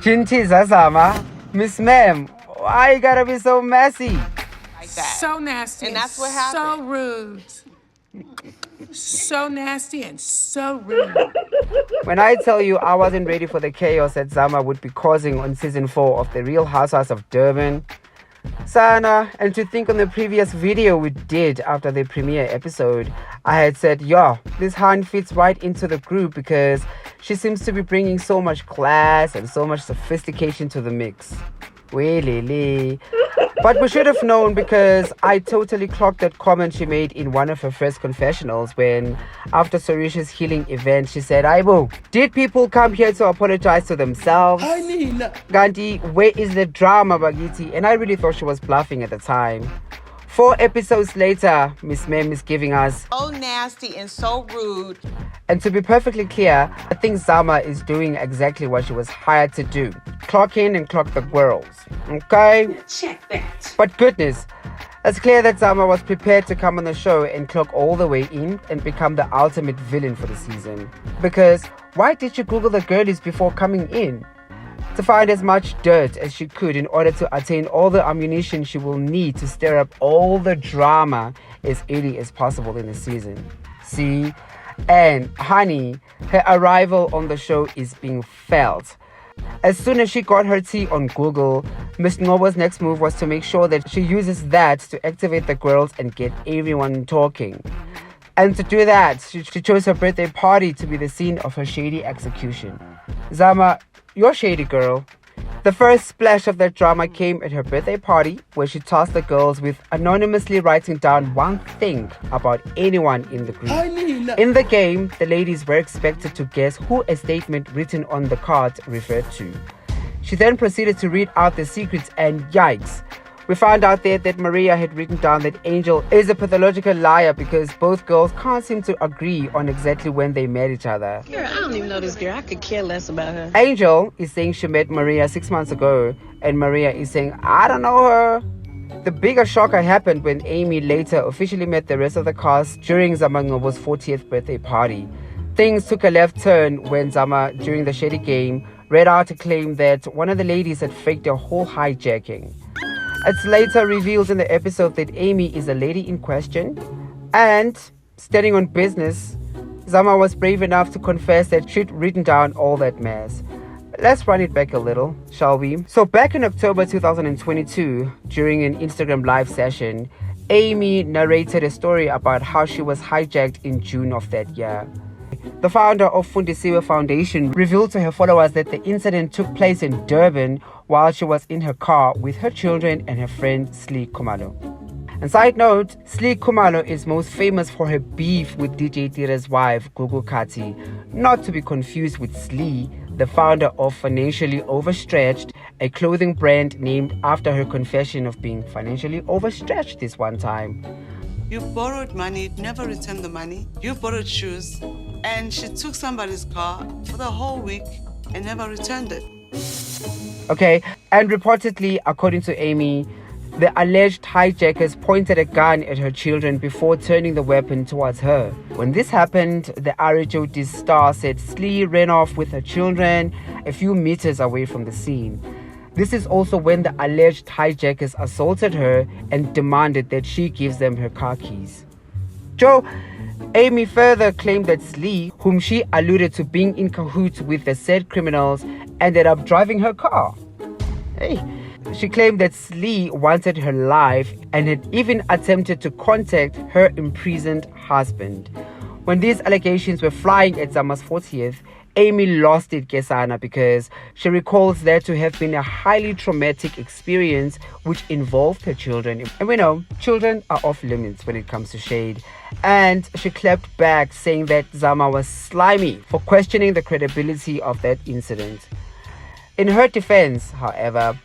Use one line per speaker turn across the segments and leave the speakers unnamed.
Chintiza Zama, Miss Ma'am, why you gotta be so messy?
Like that.
So nasty.
And that's what happened.
So rude. So nasty and so rude.
When I tell you I wasn't ready for the chaos that Zama would be causing on season 4 of The Real Housewives of Durban, Sana, and to think on the previous video we did after the premiere episode, I had said, yo, this Han fits right into the group because she seems to be bringing so much class and so much sophistication to the mix. Really. But we should have known because I totally clocked that comment she made in one of her first confessionals when, after Sorisha's healing event, she said, Aibo, did people come here to apologize to themselves? Gandhi, where is the drama, Bagiti? And I really thought she was bluffing at the time. 4 episodes later, Miss Mem is giving us
so nasty and so rude.
And to be perfectly clear, I think Zama is doing exactly what she was hired to do. Clock in and clock the girls. Okay?
Check that.
But goodness, it's clear that Zama was prepared to come on the show and clock all the way in and become the ultimate villain for the season. Because why did you Google the girlies before coming in? To find as much dirt as she could in order to attain all the ammunition she will need to stir up all the drama as early as possible in the season. See? And honey, her arrival on the show is being felt. As soon as she got her tea on Google, Miss Ngcobo's next move was to make sure that she uses that to activate the girls and get everyone talking. And to do that, she chose her birthday party to be the scene of her shady execution. Zama, you're shady, girl. The first splash of that drama came at her birthday party, where she tasked the girls with anonymously writing down one thing about anyone in the group. In the game, the ladies were expected to guess who a statement written on the card referred to. She then proceeded to read out the secrets, and yikes, we found out there that Maria had written down that Angel is a pathological liar because both girls can't seem to agree on exactly when they met each other.
Girl, I don't even know this girl. I could care less about her.
Angel is saying she met Maria 6 months ago, and Maria is saying, I don't know her. The bigger shocker happened when Ameigh later officially met the rest of the cast during Zama Ngcobo's 40th birthday party. Things took a left turn when Zama, during the shady game, read out a claim that one of the ladies had faked a whole hijacking. It's later revealed in the episode that Ameigh is the lady in question, and, standing on business, Zama was brave enough to confess that she'd written down all that mess. Let's run it back a little, shall we? So back in October 2022, during an Instagram live session, Ameigh narrated a story about how she was hijacked in June of that year. The founder of Fundisiwe Foundation revealed to her followers that the incident took place in Durban while she was in her car with her children and her friend Slee Khumalo. And side note, Slee Khumalo is most famous for her beef with DJ Tira's wife, Gugu Kati, not to be confused with Slee, the founder of Financially Overstretched, a clothing brand named after her confession of being financially overstretched this one time.
You borrowed money, never returned the money. You borrowed shoes, and she took somebody's car for the whole week and never returned it.
Okay, and reportedly, according to Ameigh, the alleged hijackers pointed a gun at her children before turning the weapon towards her. When this happened, the RHOD star said Slee ran off with her children a few meters away from the scene. This is also when the alleged hijackers assaulted her and demanded that she gives them her car keys. Joe, Ameigh further claimed that Slee, whom she alluded to being in cahoots with the said criminals, ended up driving her car. Hey, she claimed that Slee wanted her life and had even attempted to contact her imprisoned husband. When these allegations were flying at Zama's 40th, Ameigh lost it, Kesana, because she recalls there to have been a highly traumatic experience which involved her children. And we know children are off limits when it comes to shade. And she clapped back, saying that Zama was slimy for questioning the credibility of that incident. In her defense, however,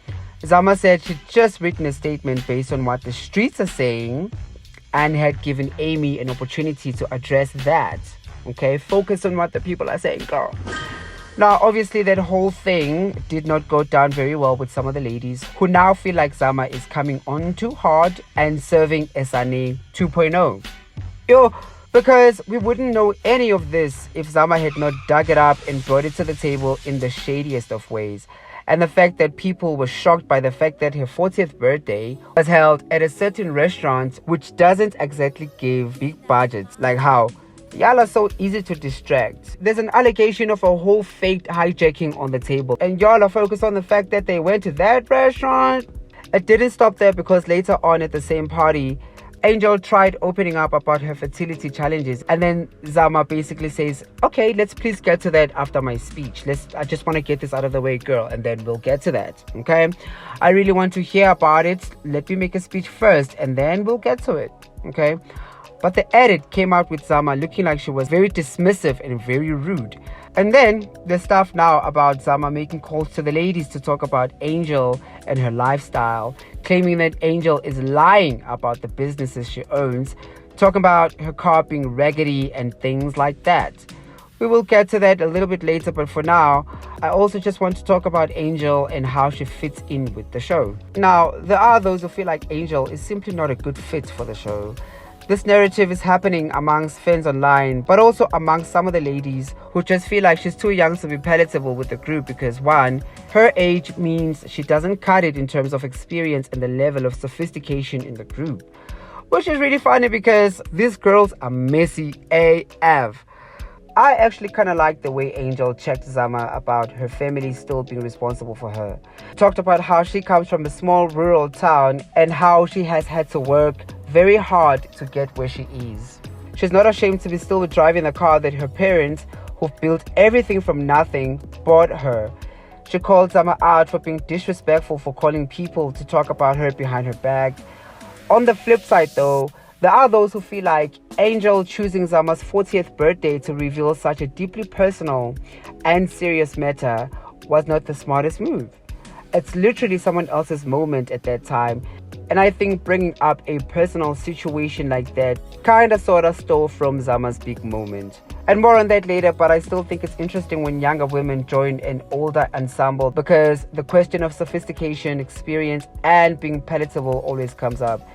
Zama said she'd just written a statement based on what the streets are saying and had given Ameigh an opportunity to address that. Okay, focus on what the people are saying, girl. Now, obviously, that whole thing did not go down very well with some of the ladies who now feel like Zama is coming on too hard and serving SNA 2.0. Yo, because we wouldn't know any of this if Zama had not dug it up and brought it to the table in the shadiest of ways. and the fact that people were shocked by the fact that her 40th birthday was held at a certain restaurant which doesn't exactly give big budgets, like how y'all are so easy to distract. There's an allegation of a whole faked hijacking on the table, and y'all are focused on the fact that they went to that restaurant. It didn't stop there, because later on at the same party, Angel tried opening up about her fertility challenges, and then Zama basically says, okay, let's please get to that after my speech. I just want to get this out of the way, girl, and then we'll get to that. Okay, I really want to hear about it. Let me make a speech first and then we'll get to it. Okay, but the edit came out with Zama looking like she was very dismissive and very rude. And then the stuff now about Zama making calls to the ladies to talk about Angel and her lifestyle, claiming that Angel is lying about the businesses she owns, talking about her car being raggedy and things like that. We will get to that a little bit later, but for now, I also just want to talk about Angel and how she fits in with the show. Now, there are those who feel like Angel is simply not a good fit for the show. This narrative is happening amongst fans online, but also amongst some of the ladies who just feel like she's too young to be palatable with the group because, one, her age means she doesn't cut it in terms of experience and the level of sophistication in the group. Which is really funny because these girls are messy AF. I actually kind of like the way Angel checked Zama about her family still being responsible for her. Talked about how she comes from a small rural town and how she has had to work very hard to get where she is. She's not ashamed to be still driving the car that her parents, who've built everything from nothing, bought her. She called Zama out for being disrespectful for calling people to talk about her behind her back. On the flip side though, there are those who feel like Angel choosing Zama's 40th birthday to reveal such a deeply personal and serious matter was not the smartest move. It's literally someone else's moment at that time, and I think bringing up a personal situation like that kinda sorta stole from Zama's big moment. And more on that later, but I still think it's interesting when younger women join an older ensemble because the question of sophistication, experience, and being palatable always comes up.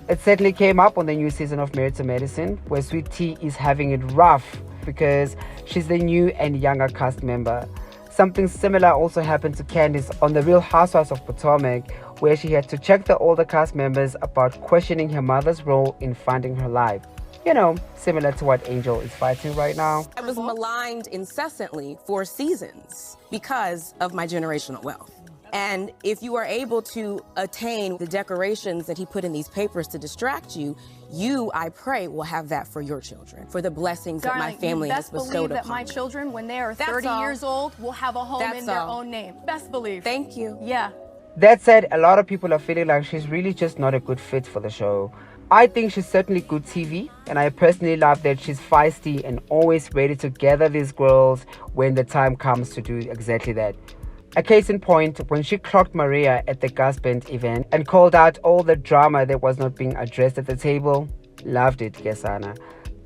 It certainly came up on the new season of Married to Medicine, where Sweet Tea is having it rough because she's the new and younger cast member. Something similar also happened to Candice on The Real Housewives of Potomac, where she had to check the older cast members about questioning her mother's role in funding her life. You know, similar to what Angel is fighting right now.
I was maligned incessantly for seasons because of my generational wealth. And if you are able to attain the decorations that he put in these papers to distract you, you, I pray, will have that for your children, for the blessings that my family has bestowed upon me.
Best believe that my children, when they are 30 years old, will have a home in their own name. Best believe.
Thank you.
Yeah.
That said, a lot of people are feeling like she's really just not a good fit for the show. I think she's certainly good TV, and I personally love that she's feisty and always ready to gather these girls when the time comes to do exactly that. A case in point, when she clocked Maria at the gas band event and called out all the drama that was not being addressed at the table. Loved it, Kesana.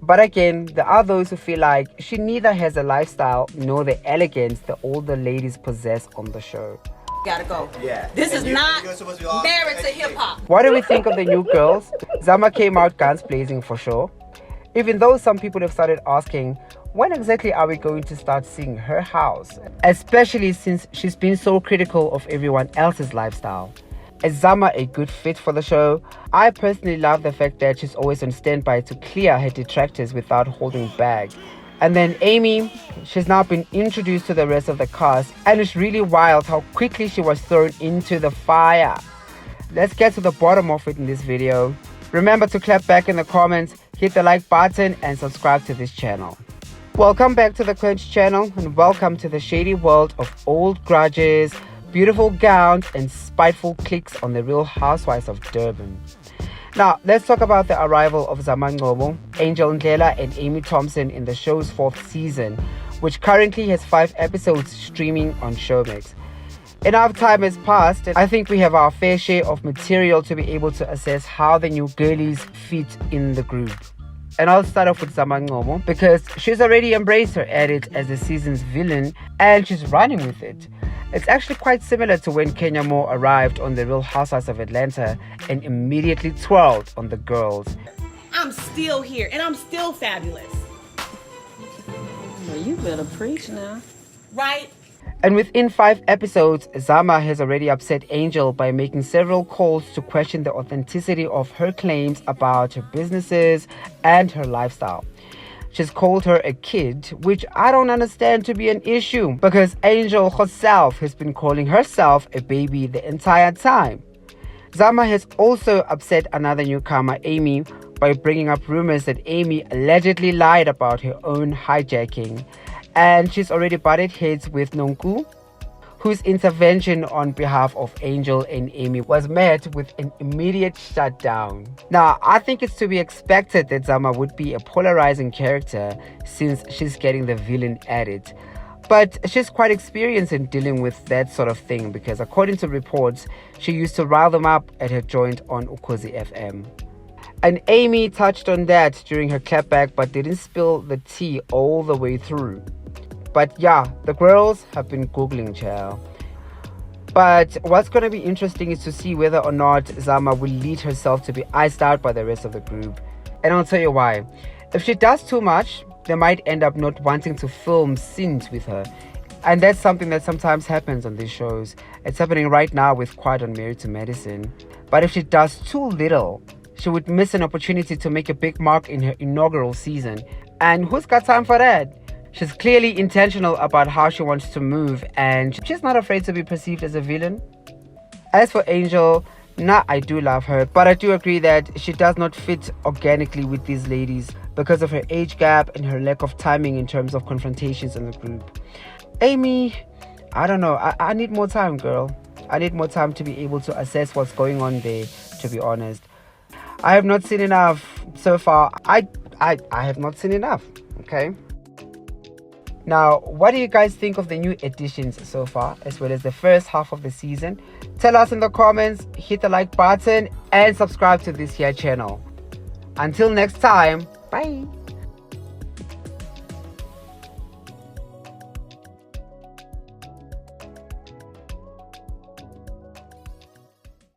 But again, there are those who feel like she neither has a lifestyle nor the elegance the older ladies possess on the show.
Gotta go.
Yeah.
This is not married to hip-hop.
What do we think of the new girls? Zama came out guns blazing for sure. Even though some people have started asking, when exactly are we going to start seeing her house? Especially since she's been so critical of everyone else's lifestyle. Is Zama a good fit for the show? I personally love the fact that she's always on standby to clear her detractors without holding back. And then Ameigh, she's now been introduced to the rest of the cast, and it's really wild how quickly she was thrown into the fire. Let's get to the bottom of it in this video. Remember to clap back in the comments, hit the like button, and subscribe to this channel. Welcome back to the Quench channel, and welcome to the shady world of old grudges, beautiful gowns, and spiteful cliques on the Real Housewives of Durban. Now, let's talk about the arrival of Zama Ngcobo, Angel Ndlela, and Ameigh Thompson in the show's 4th season, which currently has 5 episodes streaming on Showmax. Enough time has passed, and I think we have our fair share of material to be able to assess how the new girlies fit in the group. And I'll start off with Zama Ngcobo because she's already embraced her edit as the season's villain and she's running with it. It's actually quite similar to when Kenya Moore arrived on The Real Housewives of Atlanta and immediately twirled on the girls.
I'm still here and I'm still fabulous.
Well, you better preach now.
Right?
And within 5 episodes, Zama has already upset Angel by making several calls to question the authenticity of her claims about her businesses and her lifestyle. She's called her a kid, which I don't understand to be an issue because Angel herself has been calling herself a baby the entire time. Zama has also upset another newcomer, Ameigh, by bringing up rumors that Ameigh allegedly lied about her own hijacking. And she's already butted heads with Nonku, whose intervention on behalf of Angel and Ameigh was met with an immediate shutdown. Now, I think it's to be expected that Zama would be a polarizing character since she's getting the villain added. But she's quite experienced in dealing with that sort of thing because according to reports, she used to rile them up at her joint on Ukhozi FM. And Ameigh touched on that during her clapback but didn't spill the tea all the way through. But yeah, the girls have been Googling, child. But what's going to be interesting is to see whether or not Zama will lead herself to be iced out by the rest of the group. And I'll tell you why. If she does too much, they might end up not wanting to film scenes with her. And that's something that sometimes happens on these shows. It's happening right now with Quiet on Married to Medicine. But if she does too little, she would miss an opportunity to make a big mark in her inaugural season. And who's got time for that? She's clearly intentional about how she wants to move, and she's not afraid to be perceived as a villain. As for Angel, I do love her, but I do agree that she does not fit organically with these ladies because of her age gap and her lack of timing in terms of confrontations in the group. Ameigh, I don't know. I need more time, girl. I need more time to be able to assess what's going on there, to be honest. I have not seen enough so far. I have not seen enough, okay? Now, what do you guys think of the new additions so far, as well as the first half of the season? Tell us in the comments, hit the like button, and subscribe to this here channel. Until next time, bye.